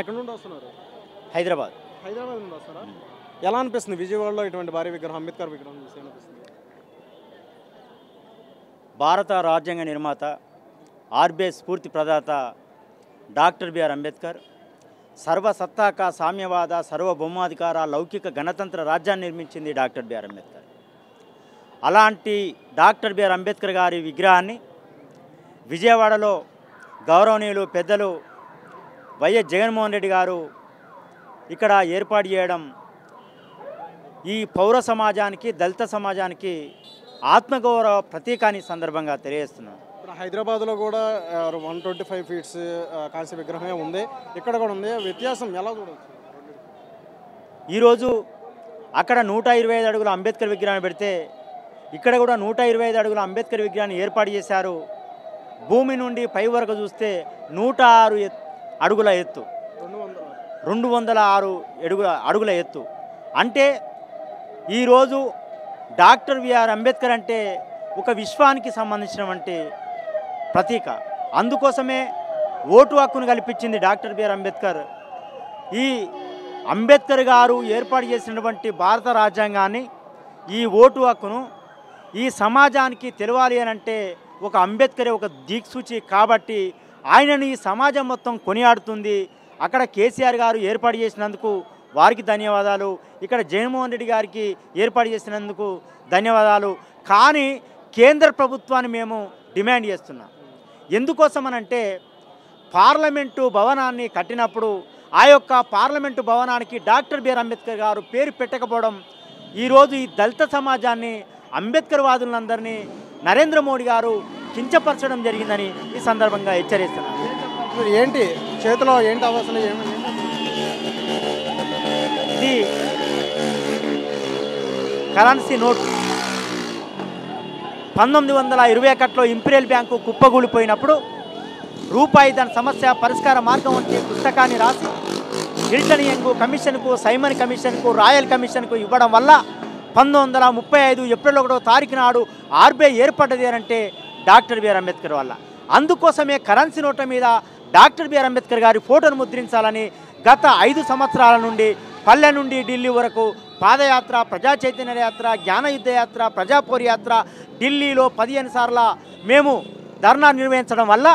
ఎక్కడి నుండి వస్తున్నారు? హైదరాబాద్. హైదరాబాద్ నుండి వస్తారా? ఎలా అనిపిస్తుంది విజయవాడలో ఇటువంటి భారీ విగ్రహం, అంబేద్కర్ విగ్రహం చూసి ఏమనిపిస్తుంది? భారత రాజ్యాంగ నిర్మాత, ఆర్బీఐ స్ఫూర్తి ప్రదాత డాక్టర్ బిఆర్ అంబేద్కర్ సర్వసత్తాక సామ్యవాద సర్వభౌమాధికార లౌకిక గణతంత్ర రాజ్యాన్ని నిర్మించింది డాక్టర్ బిఆర్ అంబేద్కర్. అలాంటి డాక్టర్ బిఆర్ అంబేద్కర్ గారి విగ్రహాన్ని విజయవాడలో గౌరవనీయులు పెద్దలు వైఎస్ జగన్మోహన్ రెడ్డి గారు ఇక్కడ ఏర్పాటు చేయడం ఈ పౌర సమాజానికి, దళిత సమాజానికి ఆత్మగౌరవ ప్రతీకాన్ని సందర్భంగా తెలియజేస్తున్నాను. ఇప్పుడు హైదరాబాద్లో కూడా 125 ఫీట్స్ కాంస్య విగ్రహమే ఉంది, ఇక్కడ కూడా ఉంది. వ్యత్యాసం ఎలా చూడవచ్చు? ఈరోజు అక్కడ 125 అడుగుల అంబేద్కర్ విగ్రహాన్ని పెడితే ఇక్కడ కూడా 125 అడుగుల అంబేద్కర్ విగ్రహాన్ని ఏర్పాటు చేశారు. భూమి నుండి పై వరకు చూస్తే 106 అడుగుల ఎత్తు, 206 అడుగుల ఎత్తు. అంటే ఈరోజు డాక్టర్ బిఆర్ అంబేద్కర్ అంటే ఒక విశ్వానికి సంబంధించినటువంటి ప్రతీక. అందుకోసమే ఓటు హక్కును కల్పించింది డాక్టర్ బిఆర్ అంబేద్కర్. ఈ అంబేద్కర్ గారు ఏర్పాటు చేసినటువంటి భారత రాజ్యాంగాన్ని, ఈ ఓటు హక్కును ఈ సమాజానికి తెలవాలి అని అంటే ఒక అంబేద్కరే ఒక దిక్సూచి. కాబట్టి ఆయనను ఈ సమాజం మొత్తం కొనియాడుతుంది. అక్కడ కేసీఆర్ గారు ఏర్పాటు చేసినందుకు వారికి ధన్యవాదాలు, ఇక్కడ జగన్మోహన్ రెడ్డి గారికి ఏర్పాటు చేసినందుకు ధన్యవాదాలు. కానీ కేంద్ర ప్రభుత్వాన్ని మేము డిమాండ్ చేస్తున్నాం. ఎందుకోసమనంటే పార్లమెంటు భవనాన్ని కట్టినప్పుడు ఆ యొక్క పార్లమెంటు భవనానికి డాక్టర్ బిఆర్ అంబేద్కర్ గారు పేరు పెట్టకపోవడం ఈరోజు ఈ దళిత సమాజాన్ని, అంబేద్కర్ వాదులందరినీ నరేంద్ర మోడీ గారు కించపరచడం జరిగిందని ఈ సందర్భంగా హెచ్చరిస్తున్నాను. ఏంటి చేతిలో ఏంటి అవసరం? ఇది కరెన్సీ నోట్. 1921లో ఇంపీరియల్ బ్యాంకు కుప్పగూలిపోయినప్పుడు రూపాయి దాని సమస్య పరిష్కార మార్గం వంటి పుస్తకాన్ని రాసి హిల్టన్ యంగ్ కమిషన్కు, సైమన్ కమిషన్కు, రాయల్ కమిషన్కు ఇవ్వడం వల్ల 1935 ఏప్రిల్ 1వ తారీఖు నాడు ఆర్బీఐ ఏర్పడ్డది అని అంటే డాక్టర్ బిఆర్ అంబేద్కర్ వల్ల. అందుకోసమే కరెన్సీ నోట్ల మీద డాక్టర్ బిఆర్ అంబేద్కర్ గారి ఫోటోను ముద్రించాలని గత 5 సంవత్సరాల నుండి పల్లె నుండి ఢిల్లీ వరకు పాదయాత్ర, ప్రజా చైతన్య యాత్ర, జ్ఞానయుద్ధ యాత్ర, ప్రజాపోర్ యాత్ర, ఢిల్లీలో 15 సార్లు మేము ధర్నా నిర్వహించడం వల్ల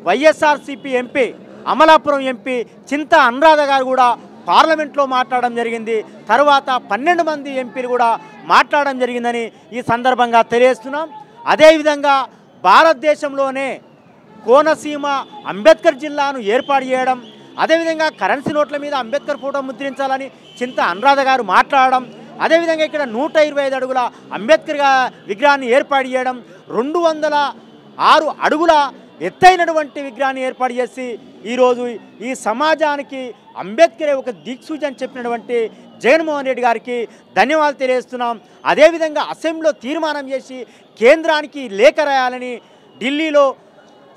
వైఎస్ఆర్సీపీ ఎంపీ, అమలాపురం ఎంపీ చింతా అనురాధ గారు కూడా పార్లమెంట్లో మాట్లాడడం జరిగింది. తర్వాత 12 మంది ఎంపీలు కూడా మాట్లాడడం జరిగిందని ఈ సందర్భంగా తెలియజేస్తున్నాం. అదేవిధంగా భారతదేశంలోనే కోనసీమ అంబేద్కర్ జిల్లాను ఏర్పాటు చేయడం, అదేవిధంగా కరెన్సీ నోట్ల మీద అంబేద్కర్ ఫోటో ముద్రించాలని చింతా అనురాధ గారు మాట్లాడడం, అదేవిధంగా ఇక్కడ 125 అడుగుల అంబేద్కర్ విగ్రహాన్ని ఏర్పాటు చేయడం, 206 అడుగుల ఎత్తైనటువంటి విగ్రహాన్ని ఏర్పాటు చేసి ఈరోజు ఈ సమాజానికి అంబేద్కరే ఒక దిక్సూచి అని చెప్పినటువంటి జగన్మోహన్ రెడ్డి గారికి ధన్యవాదాలు తెలియజేస్తున్నాం. అదేవిధంగా అసెంబ్లీలో తీర్మానం చేసి కేంద్రానికి లేఖ రాయాలని ఢిల్లీలో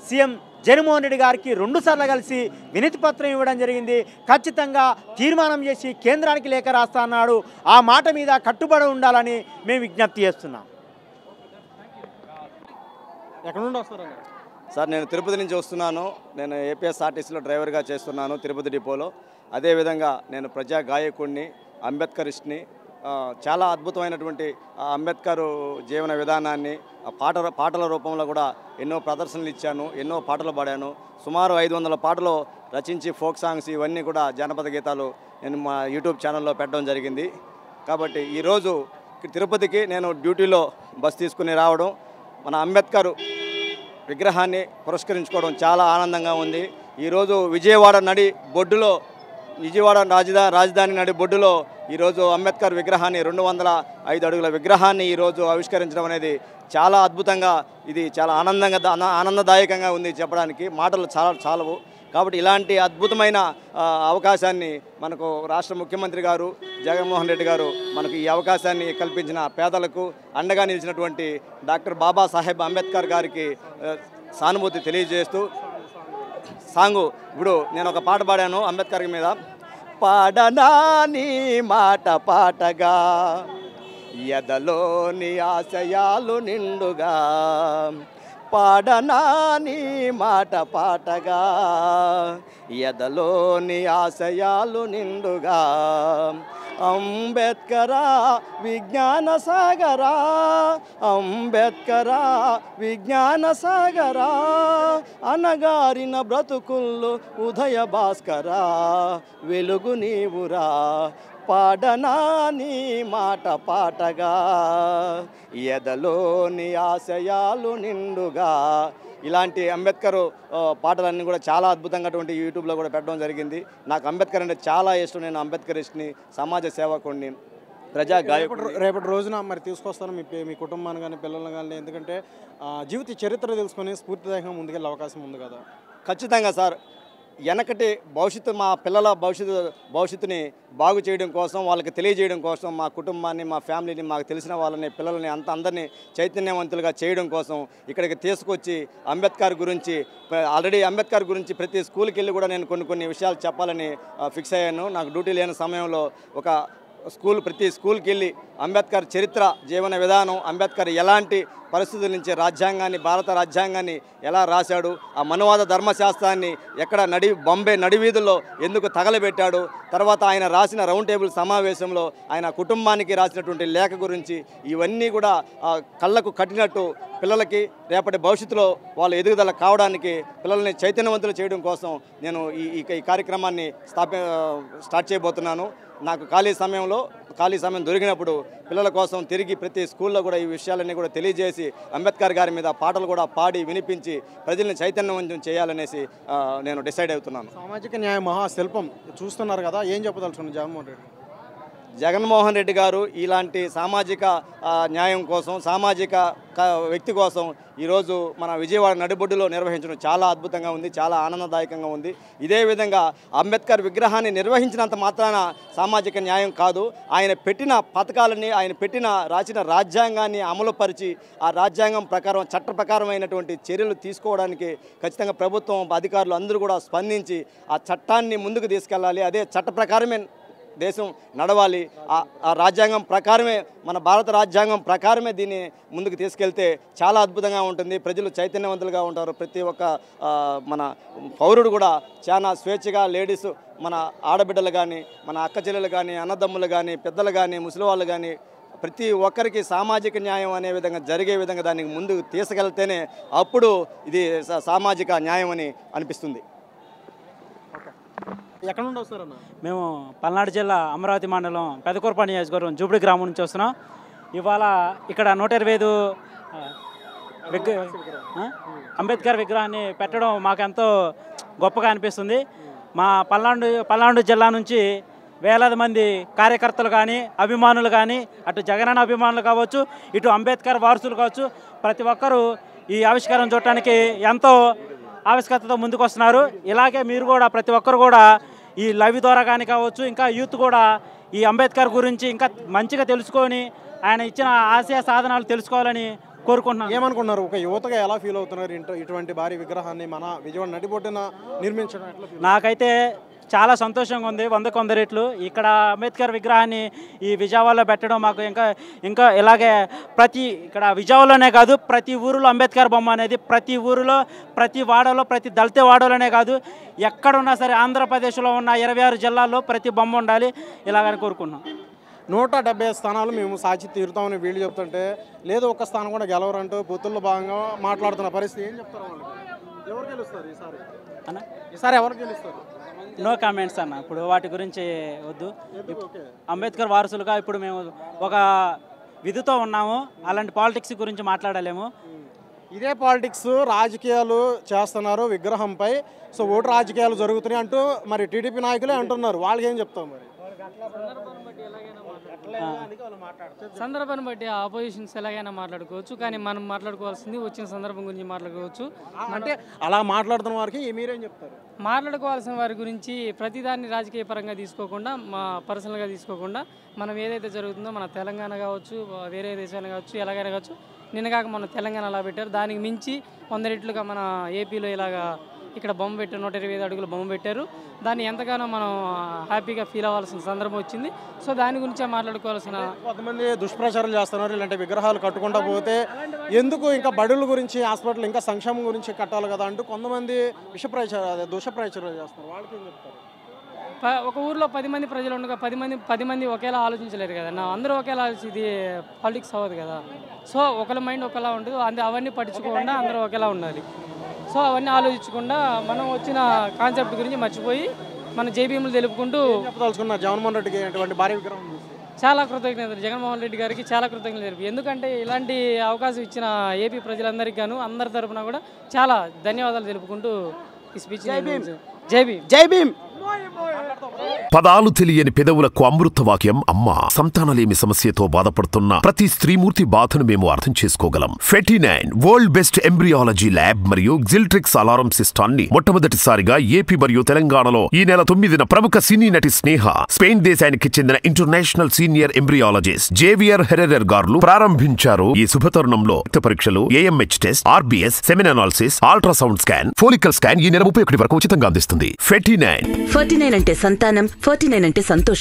సీఎం జగన్మోహన్ రెడ్డి గారికి 2 సార్లు కలిసి వినతి పత్రం ఇవ్వడం జరిగింది. ఖచ్చితంగా తీర్మానం చేసి కేంద్రానికి లేఖ రాస్తా అన్నాడు. ఆ మాట మీద కట్టుబడి ఉండాలని మేము విజ్ఞప్తి చేస్తున్నాం. ఎక్కడి నుండి వస్తారండి? సార్, నేను తిరుపతి నుంచి వస్తున్నాను. నేను ఏపీఎస్ఆర్టీసీలో డ్రైవర్గా చేస్తున్నాను తిరుపతి డిపోలో. అదేవిధంగా నేను ప్రజా గాయకుడిని, అంబేద్కరిస్ట్ని. చాలా అద్భుతమైనటువంటి అంబేద్కర్ జీవన విధానాన్ని పాటల రూపంలో కూడా ఎన్నో ప్రదర్శనలు ఇచ్చాను, ఎన్నో పాటలు పాడాను. సుమారు 500 పాటలు రచించి ఫోక్ సాంగ్స్ ఇవన్నీ కూడా జానపద గీతాలు నేను మా యూట్యూబ్ ఛానల్లో పెట్టడం జరిగింది. కాబట్టి ఈరోజు తిరుపతికి నేను డ్యూటీలో బస్ తీసుకుని రావడం, మన అంబేద్కర్ విగ్రహాన్ని పురస్కరించుకోవడం చాలా ఆనందంగా ఉంది. ఈరోజు విజయవాడ రాజధాని నడి బొడ్డులో ఈరోజు అంబేద్కర్ విగ్రహాన్ని 205 అడుగుల విగ్రహాన్ని ఈరోజు ఆవిష్కరించడం అనేది చాలా అద్భుతంగా, ఇది చాలా ఆనందదాయకంగా ఉంది. చెప్పడానికి మాటలు చాలవు. కాబట్టి ఇలాంటి అద్భుతమైన అవకాశాన్ని మనకు రాష్ట్ర ముఖ్యమంత్రి గారు జగన్మోహన్ రెడ్డి గారు మనకు ఈ అవకాశాన్ని కల్పించిన పేదలకు అండగా నిలిచినటువంటి డాక్టర్ బాబాసాహెబ్ అంబేద్కర్ గారికి సానుభూతి తెలియజేస్తూ సాంగు ఇప్పుడు నేను ఒక పాట పాడాను అంబేద్కర్ మీద. పాడనా నీ మాట పాటగా, ఎదలోని ఆశయాలు నిండుగా, పాడనా నీ మాట పాటగా ఎదలోని ఆశయాలు నిండుగా అంబేద్కరా విజ్ఞాన సాగరా అంబేద్కరా విజ్ఞాన సాగరా అనగారిన బ్రతుకుల్లో ఉదయ భాస్కరా వెలుగు నీవురా పాడనా నీ మాట పాటగా ఎదలోని ఆశయాలు నిండుగా. ఇలాంటి అంబేద్కర్ పాటలన్నీ కూడా చాలా అద్భుతంగా యూట్యూబ్లో కూడా పెట్టడం జరిగింది. నాకు అంబేద్కర్ అంటే చాలా ఇష్టం. నేను అంబేద్కరిస్ట్ని, సమాజ సేవకుడిని, ప్రజా గాయకుడు. రేపటి రోజున మరి తీసుకొస్తాను మీ కుటుంబాన్ని కానీ పిల్లల్ని కానీ, ఎందుకంటే జీవిత చరిత్ర తెలుసుకొని స్ఫూర్తిదాయకంగా ముందుకెళ్ళే అవకాశం ఉంది కదా. ఖచ్చితంగా సార్. వెనకటి భవిష్యత్తు, మా పిల్లల భవిష్యత్తుని బాగు చేయడం కోసం, వాళ్ళకి తెలియజేయడం కోసం, మా కుటుంబాన్ని, మా ఫ్యామిలీని, మాకు తెలిసిన వాళ్ళని, పిల్లల్ని అందరినీ చైతన్యవంతులుగా చేయడం కోసం ఇక్కడికి తీసుకొచ్చి అంబేద్కర్ గురించి, ఆల్రెడీ అంబేద్కర్ గురించి ప్రతి స్కూల్కి వెళ్ళి కూడా నేను కొన్ని విషయాలు చెప్పాలని ఫిక్స్ అయ్యాను. నాకు డ్యూటీ లేని సమయంలో ప్రతి స్కూల్కి వెళ్ళి అంబేద్కర్ చరిత్ర, జీవన విధానం, అంబేద్కర్ ఎలాంటి పరిస్థితుల నుంచి భారత రాజ్యాంగాన్ని ఎలా రాశాడు, ఆ మనువాద ధర్మశాస్త్రాన్ని ఎక్కడ బాంబే నడివీధుల్లో ఎందుకు తగలబెట్టాడు, తర్వాత ఆయన రాసిన రౌండ్ టేబుల్ సమావేశంలో ఆయన కుటుంబానికి రాసినటువంటి లేఖ గురించి, ఇవన్నీ కూడా కళ్ళకు కట్టినట్టు పిల్లలకి రేపటి భవిష్యత్తులో వాళ్ళ ఎదుగుదల కావడానికి, పిల్లల్ని చైతన్యవంతులు చేయడం కోసం నేను ఈ కార్యక్రమాన్ని స్టార్ట్ చేయబోతున్నాను. నాకు ఖాళీ సమయం దొరికినప్పుడు పిల్లల కోసం తిరిగి ప్రతి స్కూల్లో కూడా ఈ విషయాలన్నీ కూడా తెలియజేసి అంబేద్కర్ గారి మీద పాటలు కూడా పాడి వినిపించి ప్రజల్ని చైతన్యవంతం చేయాలనేసి నేను డిసైడ్ అవుతున్నాను. సామాజిక న్యాయ మహాశిల్పం చూస్తున్నారు కదా, ఏం చెప్పదలుచుకున్నారు జగన్మోహన్ రెడ్డి గారు? ఇలాంటి సామాజిక న్యాయం కోసం, సామాజిక వ్యక్తి కోసం ఈరోజు మన విజయవాడ నడిబొడ్డులో నిర్వహించడం చాలా అద్భుతంగా ఉంది, చాలా ఆనందదాయకంగా ఉంది. ఇదే విధంగా అంబేద్కర్ విగ్రహాన్ని నిర్వహించినంత మాత్రాన సామాజిక న్యాయం కాదు, ఆయన పెట్టిన పథకాలని, ఆయన రాసిన రాజ్యాంగాన్ని అమలుపరిచి ఆ రాజ్యాంగం ప్రకారం చట్ట ప్రకారమైనటువంటి చర్యలు తీసుకోవడానికి ఖచ్చితంగా ప్రభుత్వం, అధికారులు అందరూ కూడా స్పందించి ఆ చట్టాన్ని ముందుకు తీసుకెళ్ళాలి. అదే చట్ట ప్రకారమే దేశం నడవాలి. ఆ రాజ్యాంగం ప్రకారమే, మన భారత రాజ్యాంగం ప్రకారమే దీన్ని ముందుకు తీసుకెళ్తే చాలా అద్భుతంగా ఉంటుంది. ప్రజలు చైతన్యవంతులుగా ఉంటారు. ప్రతి ఒక్క మన పౌరుడు కూడా చాలా స్వేచ్ఛగా, లేడీస్, మన ఆడబిడ్డలు కానీ, మన అక్క చెల్లెలు కానీ, అన్నదమ్ములు కానీ, పెద్దలు కానీ, ముసలివాళ్ళు కానీ, ప్రతి ఒక్కరికి సామాజిక న్యాయం అనే విధంగా జరిగే విధంగా దానికి ముందుకు తీసుకెళ్తేనే అప్పుడు ఇది సామాజిక న్యాయం అని అనిపిస్తుంది. ఎక్కడ నుండి వస్తారన్న? మేము పల్నాడు జిల్లా అమరావతి మండలం పెదకూరపాడు నియోజకవర్గం జూపిడి గ్రామం నుంచి వస్తున్నాం. ఇవాళ ఇక్కడ 125 అంబేద్కర్ విగ్రహాన్ని పెట్టడం మాకెంతో గొప్పగా అనిపిస్తుంది. మా పల్నాడు జిల్లా నుంచి వేలాది మంది కార్యకర్తలు కానీ, అభిమానులు కానీ, అటు జగనన్న అభిమానులు కావచ్చు, ఇటు అంబేద్కర్ వారసులు కావచ్చు, ప్రతి ఒక్కరూ ఈ ఆవిష్కారం చూడటానికి ఎంతో ఆవిష్కర్తతో ముందుకు వస్తున్నారు. ఇలాగే మీరు కూడా, ప్రతి ఒక్కరు కూడా ఈ లైవ్ ద్వారా కానీ కావచ్చు, ఇంకా యూత్ కూడా ఈ అంబేద్కర్ గురించి ఇంకా మంచిగా తెలుసుకొని ఆయన ఇచ్చిన ఆశయ సాధనాలు తెలుసుకోవాలని కోరుకుంటున్నాను. ఏమనుకున్నారు? ఒక యువతగా ఎలా ఫీల్ అవుతున్నారు ఇటువంటి భారీ విగ్రహాన్ని మన విజయవాడ నడిబొడ్డున నిర్మించడం? నాకైతే చాలా సంతోషంగా ఉంది. 100 రెట్లు ఇక్కడ అంబేద్కర్ విగ్రహాన్ని ఈ విజయవాడలో పెట్టడం మాకు ఇంకా ఇలాగే ఇక్కడ విజయవాడలోనే కాదు, ప్రతి ఊరిలో అంబేద్కర్ బొమ్మ అనేది ప్రతి ఊరిలో, ప్రతి వాడలో, ప్రతి దళిత వాడలోనే కాదు, ఎక్కడున్నా సరే ఆంధ్రప్రదేశ్లో ఉన్న 26 జిల్లాల్లో ప్రతి బొమ్మ ఉండాలి, ఇలాగని కోరుకున్నాం. 170 స్థానాలు మేము సాచి తీరుతామని వీళ్ళు చెప్తుంటే, లేదు ఒక్క స్థానం కూడా గెలవరంటూ పొత్తుల్లో భాగంగా మాట్లాడుతున్న పరిస్థితి. ఏం చెప్తారు వాళ్ళకి? ఎవరు గెలుస్తారు ఈసారి ఎవరు గెలుస్తారు? నో కామెంట్స్ అన్న, ఇప్పుడు వాటి గురించి వద్దు. అంబేద్కర్ వారసులుగా ఇప్పుడు మేము ఒక విధితో ఉన్నాము, అలాంటి పాలిటిక్స్ గురించి మాట్లాడలేము. ఇదే పాలిటిక్స్ రాజకీయాలు చేస్తున్నారు విగ్రహంపై. సో ఓటు రాజకీయాలు జరుగుతున్నాయి అంటూ మరి టీడీపీ నాయకులే అంటున్నారు. వాళ్ళకి ఏం చెప్తాం మరి? సందర్భాన్ని బట్టి ఆపోజిషన్స్ ఎలాగైనా మాట్లాడుకోవచ్చు, కానీ మనం మాట్లాడుకోవాల్సింది వచ్చిన సందర్భం గురించి మాట్లాడుకోవచ్చు. అంటే అలా మాట్లాడుతున్న వారికి మీరేం చెప్తారు? మాట్లాడుకోవాల్సిన వారి గురించి ప్రతిదాన్ని రాజకీయ పరంగా తీసుకోకుండా, మా పర్సనల్గా తీసుకోకుండా, మనం ఏదైతే జరుగుతుందో మన తెలంగాణ కావచ్చు, వేరే దేశాలు కావచ్చు, ఎలాగైనా కావచ్చు, నిన్నగాక మన తెలంగాణ అలా పెట్టారు, దానికి మించి 100 రెట్లుగా మన ఏపీలో ఇలాగా ఇక్కడ బొమ్మ పెట్టారు, 125 అడుగుల బొమ్మ పెట్టారు. దాన్ని ఎంతగానో మనం హ్యాపీగా ఫీల్ అవ్వాల్సిన సందర్భం వచ్చింది. సో దాని గురించే మాట్లాడుకోవాల్సిన. కొంతమంది దుష్ప్రచారాలు చేస్తున్నారు, ఇలాంటి విగ్రహాలు కట్టుకుంటా పోతే ఎందుకు ఇంకా బడుల గురించి, హాస్పిటల్ ఇంకా సంక్షేమం గురించి కట్టాలి కదా అంటూ కొంతమంది దుష్ప్రచారాలు చేస్తున్నారు. వాళ్ళకి ఏం చెప్తారు? ఒక ఊర్లో 10 మంది ప్రజలు ఉండగా 10 మంది ఒకేలా ఆలోచించలేరు కదా. అందరూ ఒకేలా ఇది పాలిటిక్స్ అవ్వదు కదా. సో ఒకళ్ళ మైండ్ ఒకలా ఉంటుంది. అవన్నీ పట్టించుకోకుండా అందరూ ఒకేలా ఉండాలి. సో అవన్నీ ఆలోచించకుండా మనం వచ్చిన కాన్సెప్ట్ గురించి మర్చిపోయి మన జేబీఎంలు తెలుపుకుంటూ చెప్పదలుచుకున్నారు. జగన్మోహన్ రెడ్డికి ఎటువంటి భారీ విగ్రహం చాలా కృతజ్ఞతలు జగన్మోహన్ రెడ్డి గారికి, చాలా కృతజ్ఞతలు తెలుపు. ఎందుకంటే ఇలాంటి అవకాశం ఇచ్చిన ఏపీ ప్రజలందరికీ గాను అందరి తరఫున కూడా చాలా ధన్యవాదాలు తెలుపుకుంటూ ఈ స్పీచ్. జై భీమ్. జై భీమ్. పదాలు తెలియని పెదవులకు అమృత వాక్యం అమ్మ. సంతానలేమి సమస్యతో బాధపడుతున్న ప్రతి స్త్రీమూర్తి బాధను మేము అర్థం చేసుకోగలం. ఫెటినైన్ వరల్డ్ బెస్ట్ ఎంబ్రియాలజీ ల్యాబ్ మరియు జిల్ట్రిక్స్ అలారం సిస్టాన్ని మొట్టమొదటిసారిగా ఏపీ మరియు తెలంగాణలో ఈ నెల 9న ప్రముఖ సినీ నటి స్నేహ, స్పెయిన్ దేశానికి చెందిన international senior embryologist Javier Herrera గారు ప్రారంభించారు. ఈ శుభతరుణంలో రక్త పరీక్షలు, AMH test, RBS, సెమిన్ analysis, ultrasound scan, follicle scan ఈ నెల 31 వరకు ఉచితంగా అందిస్తుంది. ఫెటినైన్ అంటే సంతానం, 49 అంటే సంతోషం.